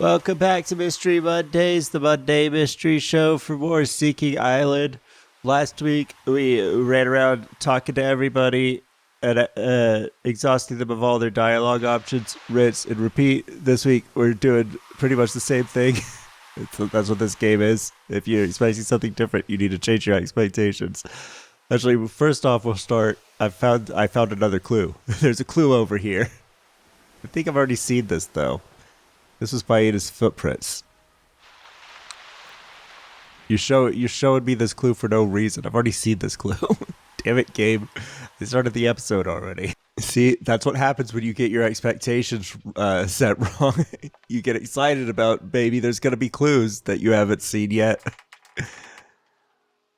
Welcome back to Mystery Mondays, the Monday Mystery Show for more Seeking Island. Last week, we ran around talking to everybody and exhausting them of all their dialogue options, rinse, and repeat. This week, we're doing pretty much the same thing. That's what this game is. If you're expecting something different, you need to change your expectations. Actually, first off, we'll start. I found another clue. There's a clue over here. I think I've already seen this, though. This was by Ada's footprints. You're showing me this clue for no reason. I've already seen this clue. Damn it, game. I started the episode already. See, that's what happens when you get your expectations set wrong. You get excited about, maybe there's going to be clues that you haven't seen yet.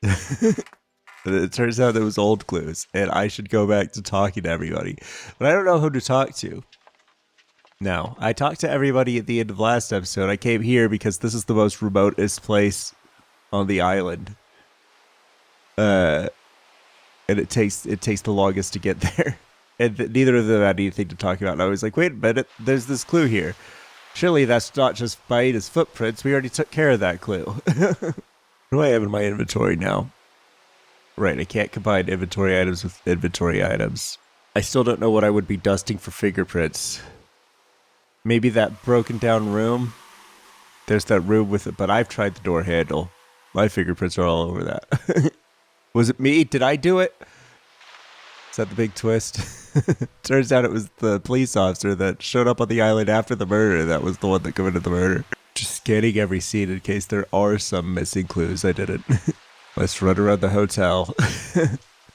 But it turns out there was old clues, and I should go back to talking to everybody. But I don't know who to talk to. No, I talked to everybody at the end of last episode. I came here because this is the most remotest place on the island. And it takes the longest to get there. And neither of them had anything to talk about. And I was like, wait a minute, there's this clue here. Surely that's not just Baida's footprints. We already took care of that clue. What do I have in my inventory now? Right, I can't combine inventory items with inventory items. I still don't know what I would be dusting for fingerprints. Maybe that broken down room. There's that room with it, but I've tried the door handle. My fingerprints are all over that. Was it me? Did I do it? Is that the big twist? Turns out it was the police officer that showed up on the island after the murder that was the one that committed the murder. Just scanning every scene in case there are some missing clues. I didn't. Let's run around the hotel.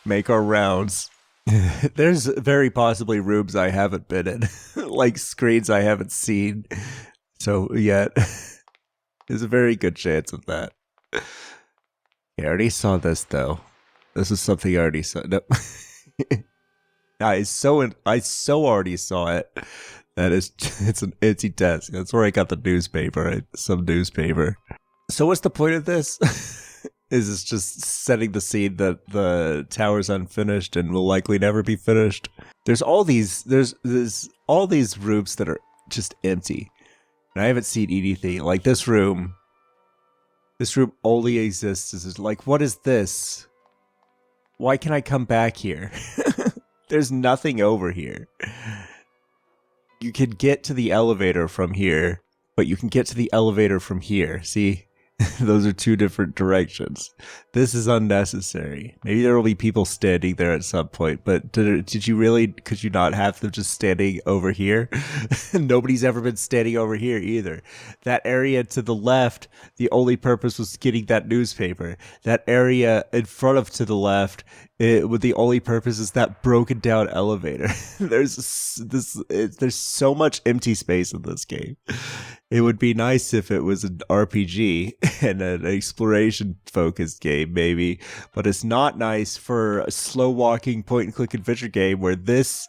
Make our rounds. There's very possibly rooms I haven't been in, like screens I haven't seen. So, yet, there's a very good chance of that. Yeah, I already saw this, though. This is something I already saw. No. I so already saw it that it's an empty desk. That's where I got the newspaper, some newspaper. So what's the point of this? Is this just setting the scene that the tower's unfinished and will likely never be finished? There's all these rooms that are just empty. And I haven't seen anything. Like this room only exists as like, what is this? Why can I come back here? There's nothing over here. You can get to the elevator from here, but you can get to the elevator from here. See? Those are two different directions. This is unnecessary. Maybe there will be people standing there at some point, but could you not have them just standing over here? Nobody's ever been standing over here either. That area to the left, the only purpose was getting that newspaper. That area in front of to the left, the only purpose is that broken down elevator. There's so much empty space in this game. It would be nice if it was an RPG and an exploration-focused game, maybe. But it's not nice for a slow-walking point-and-click adventure game where this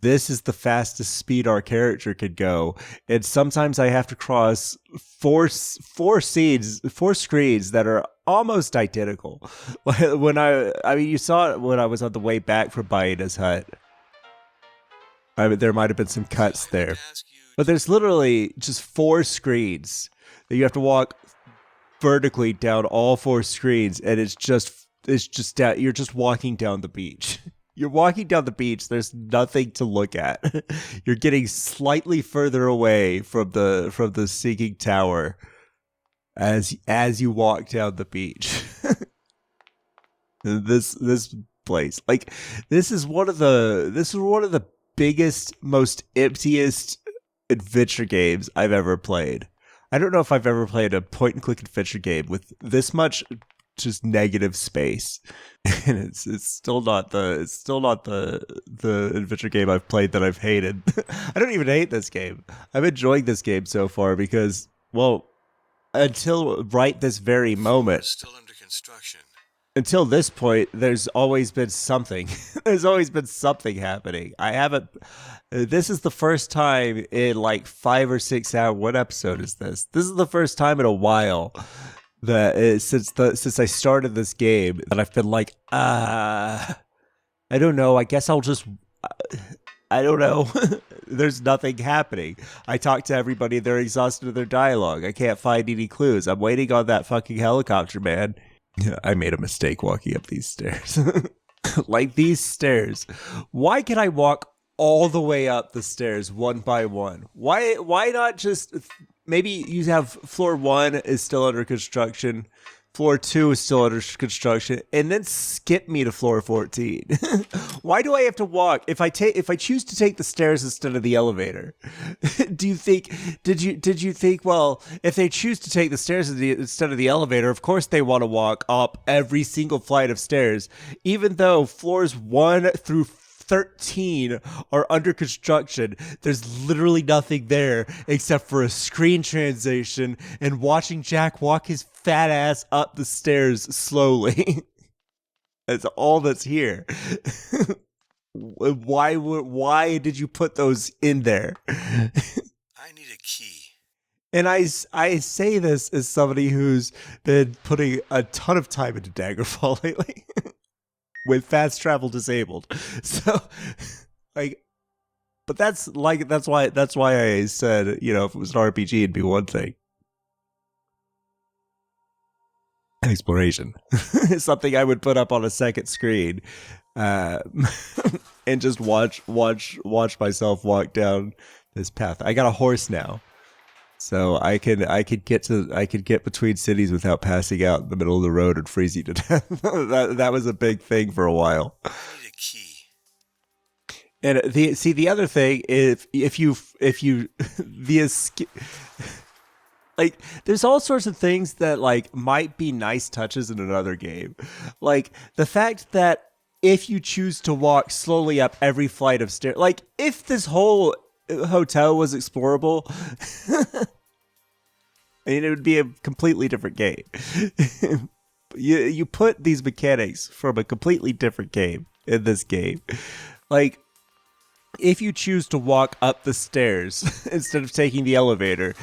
is the fastest speed our character could go. And sometimes I have to cross four screens that are almost identical. You saw it when I was on the way back from Baida's hut. There might have been some cuts there. But there's literally just 4 screens that you have to walk vertically down all 4 screens, and it's just down, you're just walking down the beach. You're walking down the beach. There's nothing to look at. You're getting slightly further away from the sinking tower as you walk down the beach. This place, like this is one of the biggest, most emptiest adventure games I've ever played. I don't know if I've ever played a point and click adventure game with this much just negative space. And it's still not the adventure game I've played that I've hated. I don't even hate this game. I'm enjoying this game so far because, well, until right this very moment, still under construction. Until this point, there's always been something. There's always been something happening. This is the first time in like 5 or 6 hours. What episode is this? This is the first time in a while that since I started this game that I've been like, I don't know. I guess I'll just I don't know. There's nothing happening. I talk to everybody. They're exhausted of their dialogue. I can't find any clues. I'm waiting on that fucking helicopter, man. Yeah, I made a mistake walking up these stairs. Like these stairs. Why can I walk all the way up the stairs one by one? Why not just maybe you have floor 1 is still under construction, floor 2 is still under construction, and then skip me to floor 14. Why do I have to walk if I choose to take the stairs instead of the elevator? Do you think did you think, well, if they choose to take the stairs instead of the elevator, of course they want to walk up every single flight of stairs, even though floors 1 through 13 are under construction. There's literally nothing there except for a screen transition and watching Jack walk his fat ass up the stairs slowly. That's all that's here. Why did you put those in there? I need a key. And I say this as somebody who's been putting a ton of time into Daggerfall lately. With fast travel disabled. So like, but that's why I said, you know, if it was an RPG it'd be one thing. Exploration. Something I would put up on a second screen and just watch myself walk down this path. I got a horse now. So I could get between cities without passing out in the middle of the road and freezing to death. that was a big thing for a while. I need a key. And the other thing is if you like, there's all sorts of things that like might be nice touches in another game, like the fact that if you choose to walk slowly up every flight of stairs, like if this whole hotel was explorable, I mean, it would be a completely different game. you put these mechanics from a completely different game in this game. Like, if you choose to walk up the stairs instead of taking the elevator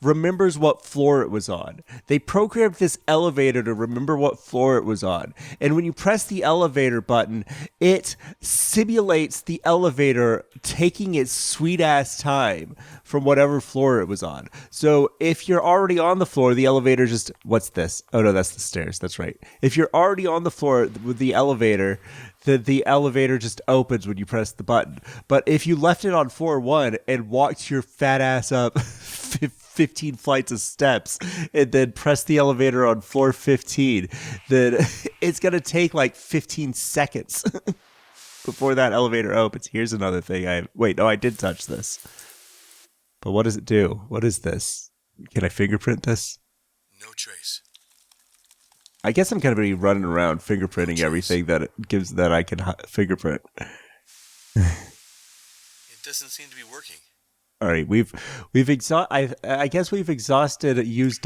remembers what floor it was on. They programmed this elevator to remember what floor it was on. And when you press the elevator button, it simulates the elevator taking its sweet ass time from whatever floor it was on. So if you're already on the floor, the elevator just, what's this? Oh no, that's the stairs. That's right. If you're already on the floor with the elevator, the elevator just opens when you press the button. But if you left it on floor 1 and walked your fat ass up 15 flights of steps and then press the elevator on floor 15, then it's going to take like 15 seconds before that elevator opens. Here's another thing. I did touch this. But what does it do? What is this? Can I fingerprint this? No trace. I guess I'm going to be running around fingerprinting everything that it gives that I can fingerprint. It doesn't seem to be working. All right, I guess we've exhausted use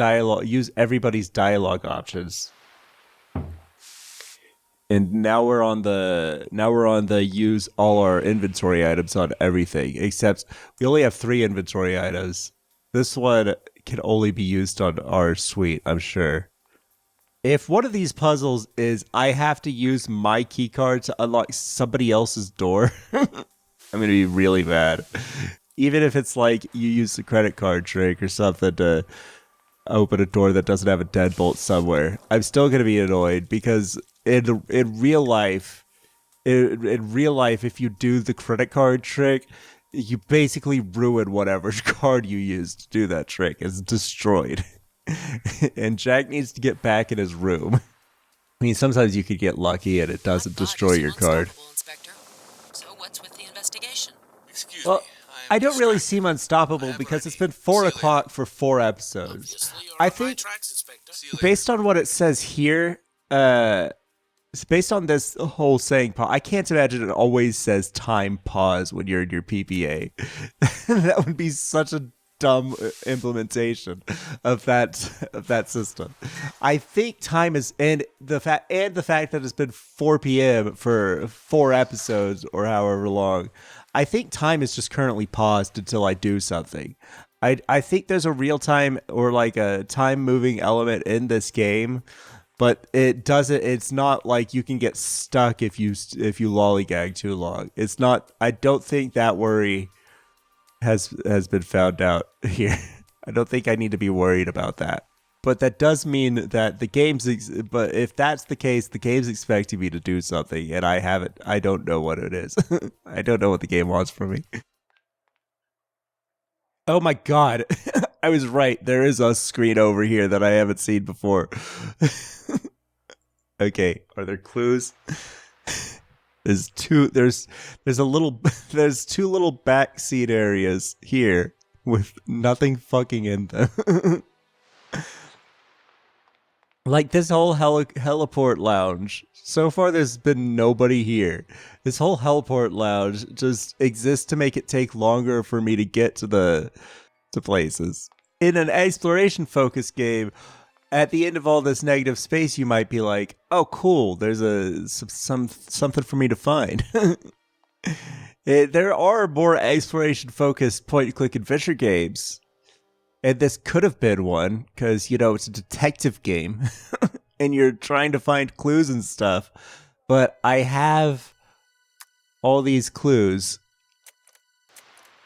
everybody's dialogue options. And now we're on the use all our inventory items on everything, except we only have 3 inventory items. This one can only be used on our suite, I'm sure. If one of these puzzles is I have to use my keycard to unlock somebody else's door, I'm going to be really mad. Even if it's like you use the credit card trick or something to open a door that doesn't have a deadbolt somewhere, I'm still going to be annoyed because in real life, if you do the credit card trick, you basically ruin whatever card you used to do that trick. It's destroyed. And Jack needs to get back in his room. I mean, sometimes you could get lucky and it doesn't destroy your card. Inspector. So what's with the investigation? Excuse Well, me. I don't really seem unstoppable because it's been 4 o'clock for 4 episodes. I think, based on what it says here, based on this whole saying, I can't imagine it always says time pause when you're in your PPA. That would be such a dumb implementation of that system. I think time is, and the fact that it's been 4 p.m. for 4 episodes or however long, I think time is just currently paused until I do something. I think there's a real time or like a time moving element in this game, but it doesn't. It's not like you can get stuck if you lollygag too long. It's not. I don't think that worry has been found out here. I don't think I need to be worried about that. But that does mean that the games. But if that's the case, the game's expecting me to do something, and I haven't. I don't know what it is. I don't know what the game wants from me. Oh my god. I was right. There is a screen over here that I haven't seen before. Okay, are there clues? There's two there's a little there's two little backseat areas here with nothing fucking in them. Like this whole heliport lounge. So far there's been nobody here. This whole heliport lounge just exists to make it take longer for me to get to places. In an exploration focused game, at the end of all this negative space, you might be like, "Oh, cool! There's something for me to find." There are more exploration focused point-and-click adventure games, and this could have been one because it's a detective game, and you're trying to find clues and stuff. But I have all these clues,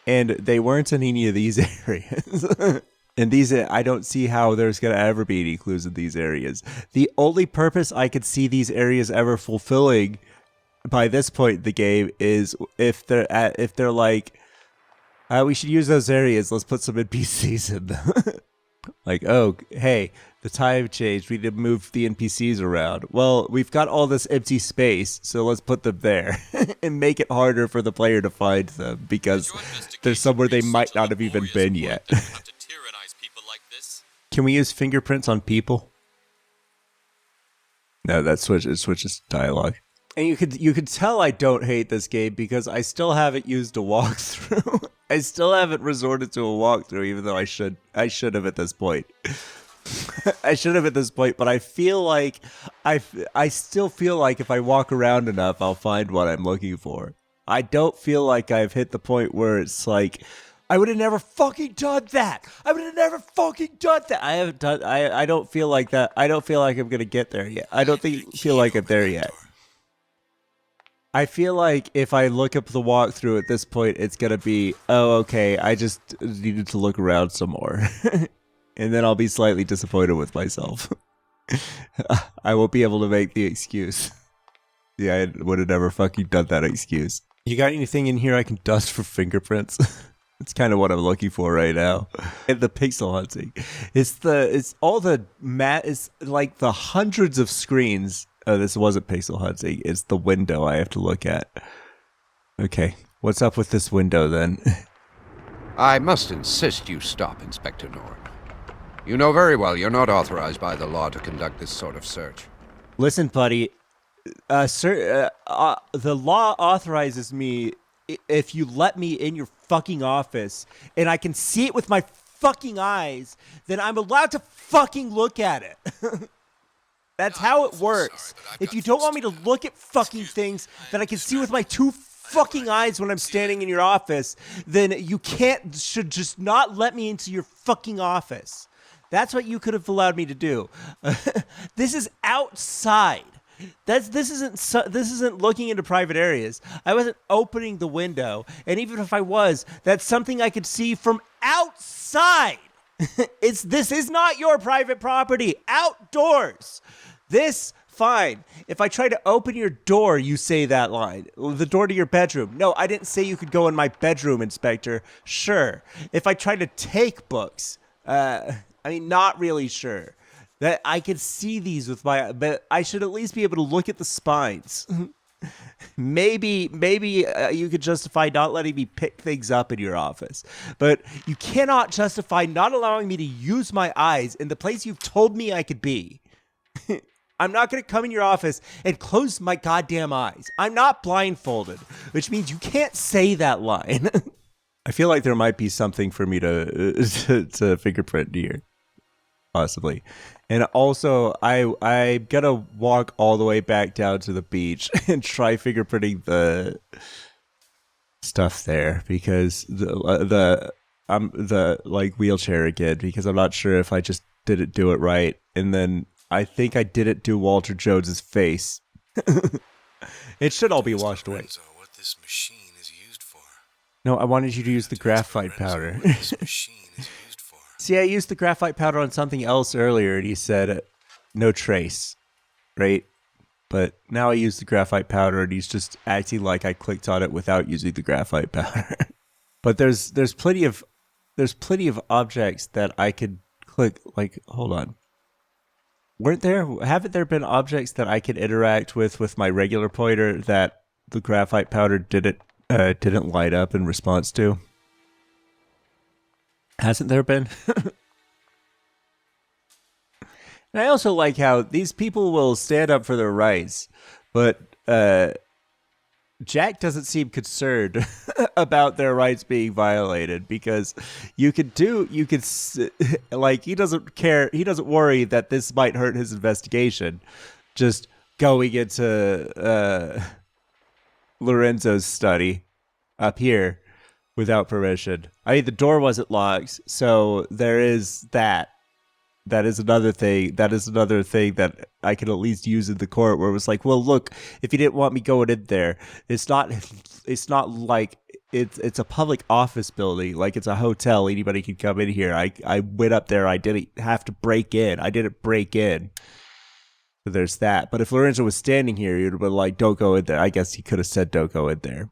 and they weren't in any of these areas. And I don't see how there's going to ever be any clues in these areas. The only purpose I could see these areas ever fulfilling by this point in the game is if they're like, we should use those areas, let's put some NPCs in them. Like, oh, hey, the time changed, we need to move the NPCs around. Well, we've got all this empty space, so let's put them there and make it harder for the player to find them because they're somewhere they might not have even been yet. Can we use fingerprints on people? No, it switches dialogue. And you could tell I don't hate this game because I still haven't used a walkthrough. I still haven't resorted to a walkthrough, even though I should have at this point. I should have at this point, but I feel like I still feel like if I walk around enough, I'll find what I'm looking for. I don't feel like I've hit the point where it's like, I would have never fucking done that. I would have never fucking done that. I haven't done. I don't feel like that. I don't feel like I'm gonna get there yet. I don't feel like I'm there yet. I feel like if I look up the walkthrough at this point, it's gonna be, oh, okay, I just needed to look around some more, and then I'll be slightly disappointed with myself. I won't be able to make the excuse. Yeah, I would have never fucking done that excuse. You got anything in here I can dust for fingerprints? It's kind of what I'm looking for right now. And the pixel hunting. It's like the hundreds of screens. Oh, this wasn't pixel hunting. It's the window I have to look at. Okay, what's up with this window then? I must insist you stop, Inspector Nord. You know very well you're not authorized by the law to conduct this sort of search. Listen, buddy. The law authorizes me if you let me in your fucking office and I can see it with my fucking eyes, then I'm allowed to fucking look at it. That's how it works. If you don't want me to look at fucking things that I can see with my two fucking eyes when I'm standing in your office, then you should just not let me into your fucking office. That's what you could have allowed me to do. This is outside. This isn't looking into private areas. I wasn't opening the window, and even if I was, that's something I could see from outside. This is not your private property. Outdoors. Fine. If I try to open your door, you say that line. The door to your bedroom. No, I didn't say you could go in my bedroom, Inspector. Sure. If I try to take books, not really sure. That I could see these with but I should at least be able to look at the spines. Maybe you could justify not letting me pick things up in your office, but you cannot justify not allowing me to use my eyes in the place you've told me I could be. I'm not going to come in your office and close my goddamn eyes. I'm not blindfolded, which means you can't say that line. I feel like there might be something for me to fingerprint here. Possibly. And also, I'm gonna walk all the way back down to the beach and try fingerprinting the stuff there because the wheelchair again, because I'm not sure if I just didn't do it right, and then I think I didn't do Walter Jones's face. It should all be washed away. Lorenzo, what this machine is used for. No, I wanted you to use the graphite powder. What this machine is used for. See, I used the graphite powder on something else earlier, and he said no trace, right? But now I use the graphite powder, and he's just acting like I clicked on it without using the graphite powder. But there's plenty of objects that I could click. Like, hold on, haven't there been objects that I could interact with my regular pointer that the graphite powder didn't light up in response to? Hasn't there been? And I also like how these people will stand up for their rights, but Jack doesn't seem concerned about their rights being violated, because he doesn't care. He doesn't worry that this might hurt his investigation. Just going into Lorenzo's study up here without permission. I mean, the door wasn't locked, so there is that. That is another thing. That is another thing that I can at least use in the court, where it was like, well, look, if you didn't want me going in there, it's not like it's a public office building, like it's a hotel. Anybody can come in here. I went up there. I didn't have to break in. I didn't break in. So there's that. But if Lorenzo was standing here, he would have been like, don't go in there. I guess he could have said, don't go in there.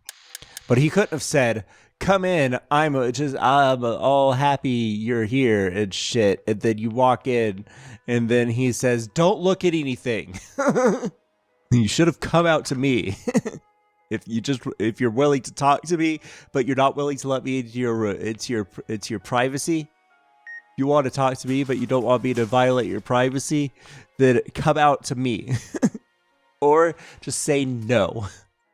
But he couldn't have said, come in, I'm all happy you're here and shit. And then you walk in, and then he says, don't look at anything. You should have come out to me. If you're willing to talk to me, but you're not willing to let me into your privacy. If you want to talk to me, but you don't want me to violate your privacy, then come out to me. Or just say no.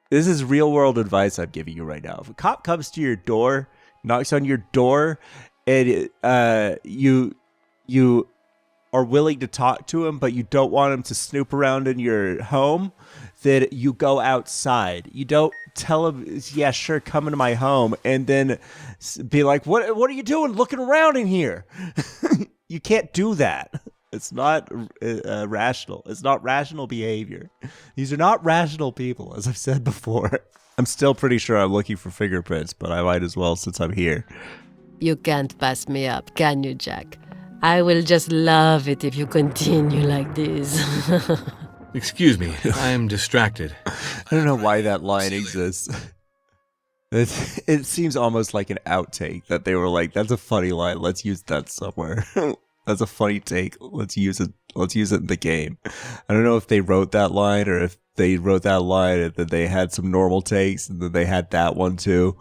This is real world advice I'm giving you right now. If a cop comes to your door, knocks on your door, and you are willing to talk to him, but you don't want him to snoop around in your home, then you go outside. You don't tell him, yeah, sure, come into my home, and then be like, what are you doing looking around in here? You can't do that. It's not rational. It's not rational behavior. These are not rational people, as I've said before. I'm still pretty sure I'm looking for fingerprints, but I might as well since I'm here. You can't pass me up, can you, Jack? I will just love it if you continue like this. Excuse me, I am distracted. I don't know why that line exists. It seems almost like an outtake that they were like, that's a funny line. Let's use that somewhere. That's a funny take. Let's use it. Let's use it in the game. I don't know if they wrote that line or if they wrote that line and then they had some normal takes and then they had that one too.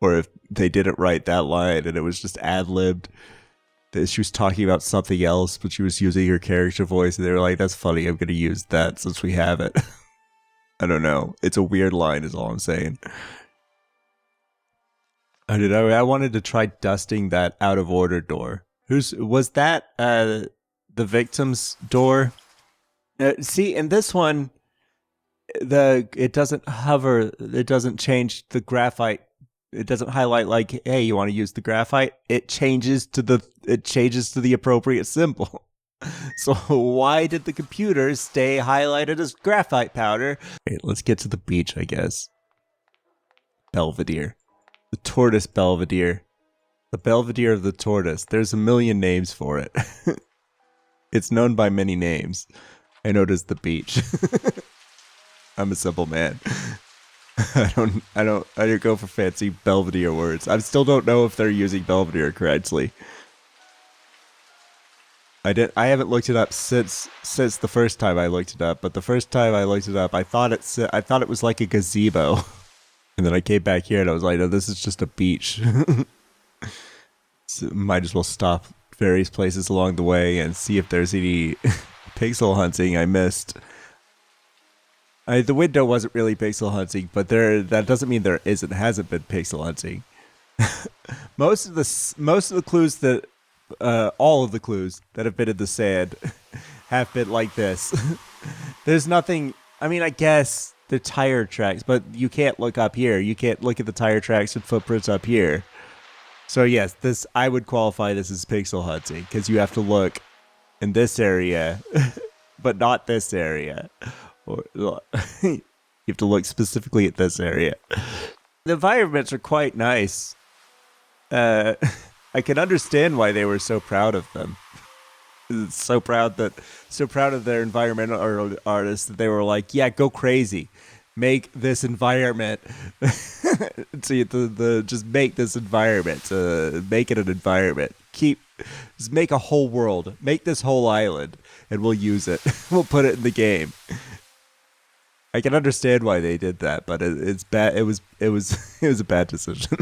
Or if they didn't write that line and it was just ad-libbed. She was talking about something else, but she was using her character voice and they were like, that's funny. I'm going to use that since we have it. I don't know. It's a weird line is all I'm saying. I wanted to try dusting that out of order door. Was that the victim's door? See, in this one, it doesn't hover. It doesn't change the graphite. It doesn't highlight like, hey, you want to use the graphite? It changes to the appropriate symbol. So why did the computer stay highlighted as graphite powder? Okay, let's get to the beach, I guess. Belvedere. The tortoise Belvedere. The Belvedere of the tortoise. There's a million names for it. It's known by many names. I know it as the beach. I'm a simple man. I don't go for fancy Belvedere words. I still don't know if they're using Belvedere correctly. I haven't looked it up since the first time I looked it up, but the first time I looked it up, I thought it was like a gazebo. And then I came back here and I was like, no, this is just a beach. So might as well stop various places along the way and see if there's any pixel hunting I missed. The window wasn't really pixel hunting, but that doesn't mean there hasn't been pixel hunting. Most of the clues that all of the clues that have been in the sand have been like this. There's nothing. I mean, I guess the tire tracks, but you can't look up here. You can't look at the tire tracks and footprints up here. So yes, I would qualify this as pixel hunting because you have to look in this area, but not this area. Or you have to look specifically at this area. The environments are quite nice. I can understand why they were so proud of them. So proud of their environmental artists that they were like, yeah, go crazy, make this environment. Just make this environment. Make it an environment. Just make a whole world. Make this whole island, and we'll use it. We'll put it in the game. I can understand why they did that, but it's bad. It was a bad decision.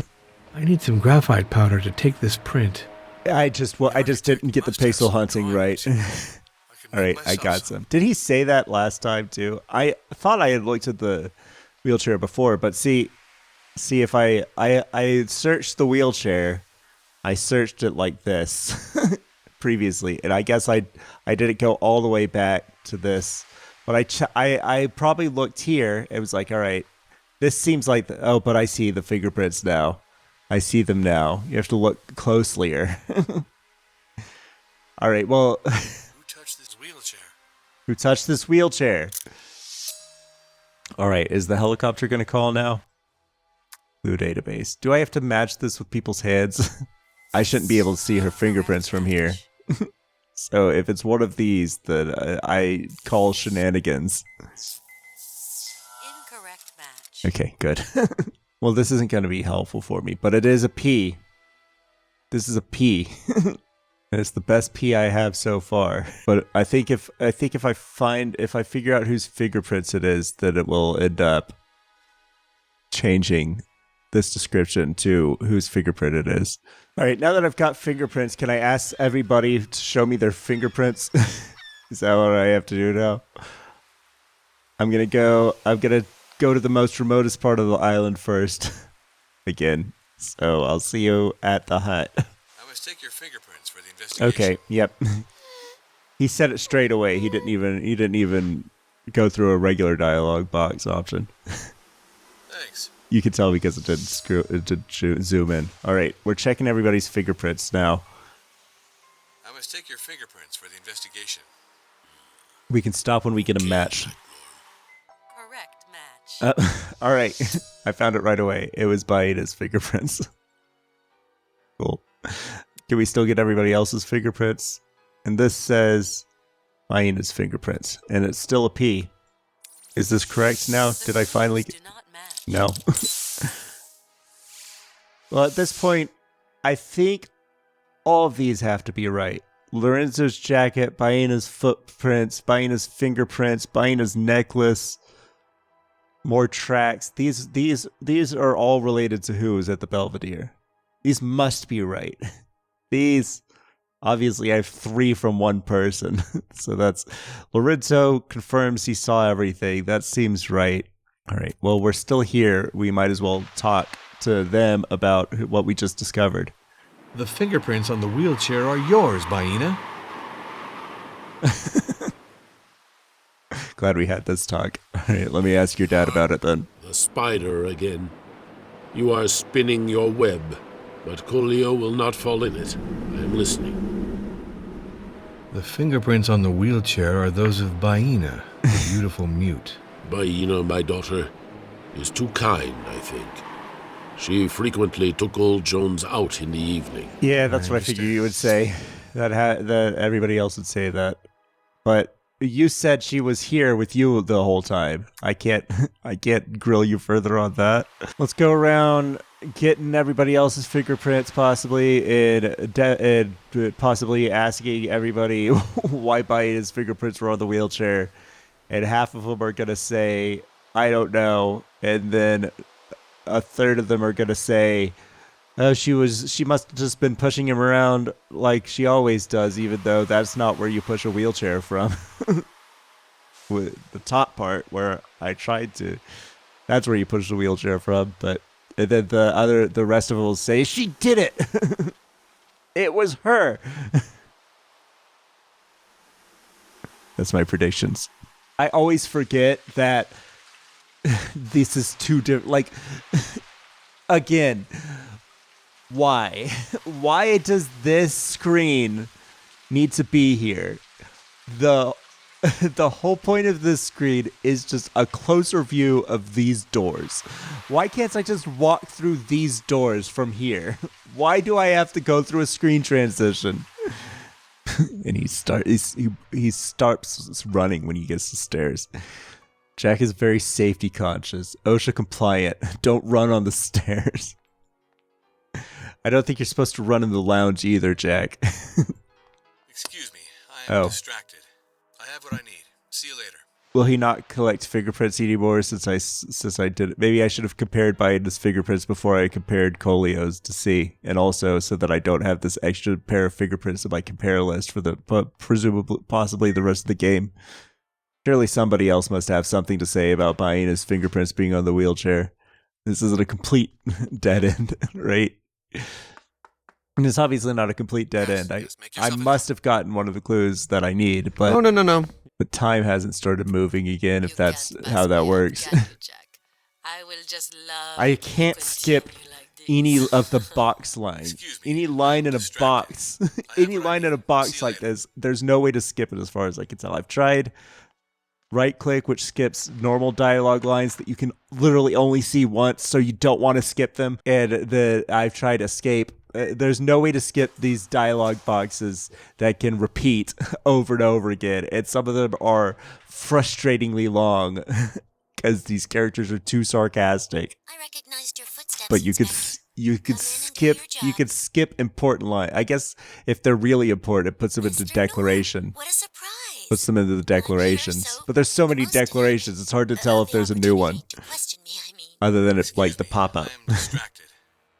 I need some graphite powder to take this print. I just didn't get the pixel hunting right. All right, I got some. Did he say that last time too? I thought I had looked at the wheelchair before, but see if I searched the wheelchair, I searched it like this previously, and I guess I didn't go all the way back to this, but I probably looked here. It was like, all right, this seems like but I see the fingerprints now. I see them now. You have to look closelier. All right, well. Who touched this wheelchair? Who touched this wheelchair? All right, is the helicopter going to call now? Clue database. Do I have to match this with people's heads? I shouldn't be able to see her fingerprints from here. So if it's one of these, then I call shenanigans. Incorrect match. Okay, good. Well, this isn't going to be helpful for me, but it is a P. This is a P. And it's the best P I have so far. But I think if I figure out whose fingerprints it is, then it will end up changing this description to whose fingerprint it is. All right, now that I've got fingerprints, can I ask everybody to show me their fingerprints? Is that what I have to do now? I'm gonna go to the most remotest part of the island first. Again. So I'll see you at the hut. I must take your fingerprints for the investigation. Okay, yep. He said it straight away. He didn't even go through a regular dialogue box option. Thanks. You can tell because it didn't zoom in. All right, we're checking everybody's fingerprints now. I must take your fingerprints for the investigation. We can stop when we get a match. Correct match. All right, I found it right away. It was Baida's fingerprints. Cool. Can we still get everybody else's fingerprints? And this says Baida's fingerprints, and it's still a P. Is this correct now? Did I finally Do not match. No. Well, at this point, I think all of these have to be right. Lorenzo's jacket, Baina's footprints, Baina's fingerprints, Baina's necklace, more tracks. These are all related to who is at the Belvedere. These must be right. These, obviously, I have 3 from one person. So that's Lorenzo confirms he saw everything. That seems right. All right. Well, we're still here. We might as well talk to them about what we just discovered. The fingerprints on the wheelchair are yours, Baina. Glad we had this talk. All right. Let me ask your dad about it then. The spider again. You are spinning your web, but Coolio will not fall in it. I am listening. The fingerprints on the wheelchair are those of Baina, the beautiful mute. Baina, my daughter, is too kind, I think. She frequently took old Jones out in the evening. Yeah, that's what I figured you would say. That everybody else would say that. But you said she was here with you the whole time. I can't grill you further on that. Let's go around getting everybody else's fingerprints, possibly, and possibly asking everybody why Baida's fingerprints were on the wheelchair. And half of them are going to say, I don't know. And then a third of them are going to say, oh, she must have just been pushing him around like she always does, even though that's not where you push a wheelchair from. With the top part where I tried to, that's where you push the wheelchair from. But and then the rest of them will say, she did it. It was her. That's my predictions. I always forget that this is too different. Like, again, why? Why does this screen need to be here? the the whole point of this screen is just a closer view of these doors. Why can't I just walk through these doors from here? Why do I have to go through a screen transition? And he starts running when he gets to stairs. Jack is very safety conscious, OSHA compliant. Don't run on the stairs. I don't think you're supposed to run in the lounge either, Jack. Excuse me, I am Oh. distracted. I have what I need. See you later. Will he not collect fingerprints anymore since I did it? Maybe I should have compared Biden's fingerprints before I compared Colio's to see, and also so that I don't have this extra pair of fingerprints in my compare list for possibly the rest of the game. Surely somebody else must have something to say about Biden's fingerprints being on the wheelchair. This isn't a complete dead end, right? And it's obviously not a complete dead end. Yes, make I yourself must have gotten one of the clues that I need, but Oh, no. the time hasn't started moving again, if You that's can't how bust that me up, works. can you, Jack? I will just love I it if you can't skip continue like this. any of the box lines. Excuse me, Any line in a distracted. box. I have Any what I line in a need. box See you like later. this, there's no way to skip it as far as I can tell. I've tried right click, which skips normal dialogue lines that you can literally only see once, so you don't want to skip them. And I've tried escape. There's no way to skip these dialogue boxes that can repeat over and over again. And some of them are frustratingly long because these characters are too sarcastic. I recognized your footsteps. But you could Inspector. you could Come in and do skip your you job. could skip important line. I guess if they're really important, it puts them into Mr. declaration. Norton, what a surprise! Puts them into the declarations. so But there's so many most of it. declarations, it's hard to tell if The there's a new one. opportunity to question me, I mean. Other than it's like the Excuse me, pop-up. I am distracted.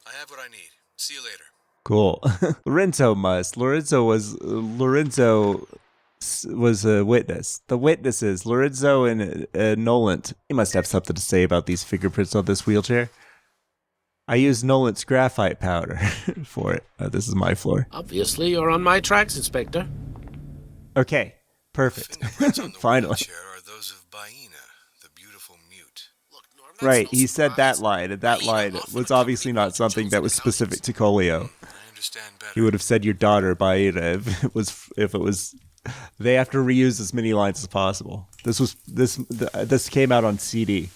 I have what I need. See you later. Cool. Lorenzo was a witness. The witnesses, Lorenzo and Nolant, he must have something to say about these fingerprints on this wheelchair. I used Nolant's graphite powder for it. This is my floor. Obviously, you're on my tracks, Inspector. Okay, perfect. Fingerprints on the Finally. wheelchair are those of Baina, the beautiful mute. Look, Norm, Right, that's no he said that surprise. line, and that Baina line often was obviously accompanied not something Jones that was specific to Colio. I understand better. He would have said your daughter Baina if it was. They have to reuse as many lines as possible. This came out on CD.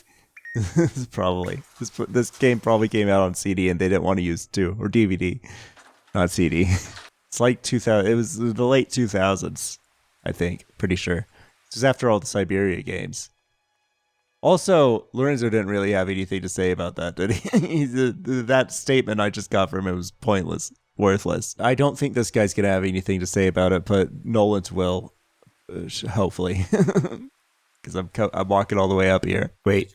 Probably this game probably came out on CD and they didn't want to use it too, or DVD, not CD. It's like 2000. It was the late 2000s, I think. Pretty sure. It was after all the Siberia games. Also, Lorenzo didn't really have anything to say about that, did he? That statement I just got from him was pointless, worthless. I don't think this guy's gonna have anything to say about it, but Nolan's will, hopefully. Because I'm walking all the way up here. Wait,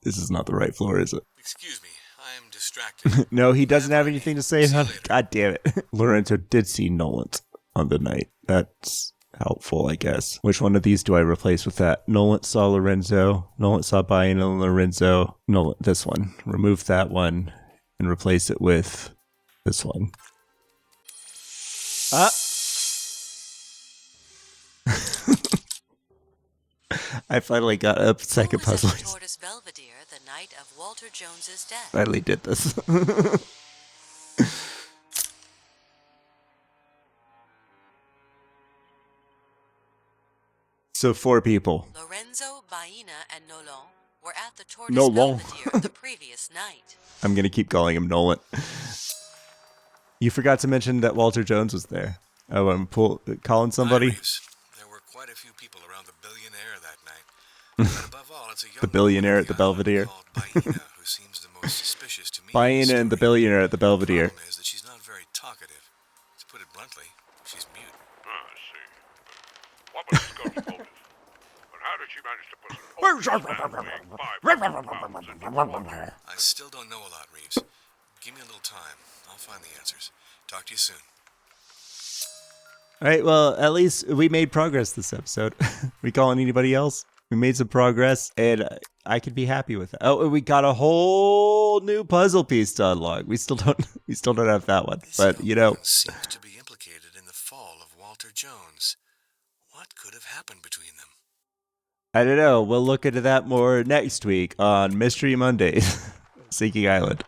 this is not the right floor, is it? Excuse me, I am distracted. No, he doesn't have anything to say about it. God damn it. Lorenzo did see Nolan on the night. That's helpful, I guess. Which one of these do I replace with that? Nolan saw Lorenzo. Nolan saw Bain and Lorenzo. Nolan, this one. Remove that one and replace it with this one. I finally got a second Who was puzzle. at the Tortoise Belvedere the night of Walter Jones's death? Finally did this. So 4 people. Lorenzo, Baina, and Nolan were at the Tortoise Nolan. Belvedere the previous night. I'm going to keep calling him Nolan. You forgot to mention that Walter Jones was there. Oh, I'm calling somebody? Hi, Reeves. There were quite a few people around the billionaire that night. But above all, it's a young The billionaire at the woman Belvedere. called Baina who seems the most suspicious to me. Baina and the billionaire at the Belvedere. Problem is that she's not very talkative. To put it bluntly, she's mute. I see. What was Scott's motive? But how did she manage to put an £5,000 into water? I still don't know a lot, Reeves. Give me a little time. I'll find the answers. Talk to you soon. All right, well, at least we made progress this episode. We calling anybody else? We made some progress, and I could be happy with it. Oh, we got a whole new puzzle piece to unlock. We still don't have that one, This but young you know, woman seems to be implicated in the fall of Walter Jones. What could have happened between them? I don't know. We'll look into that more next week on Mystery Mondays, Sinking Island.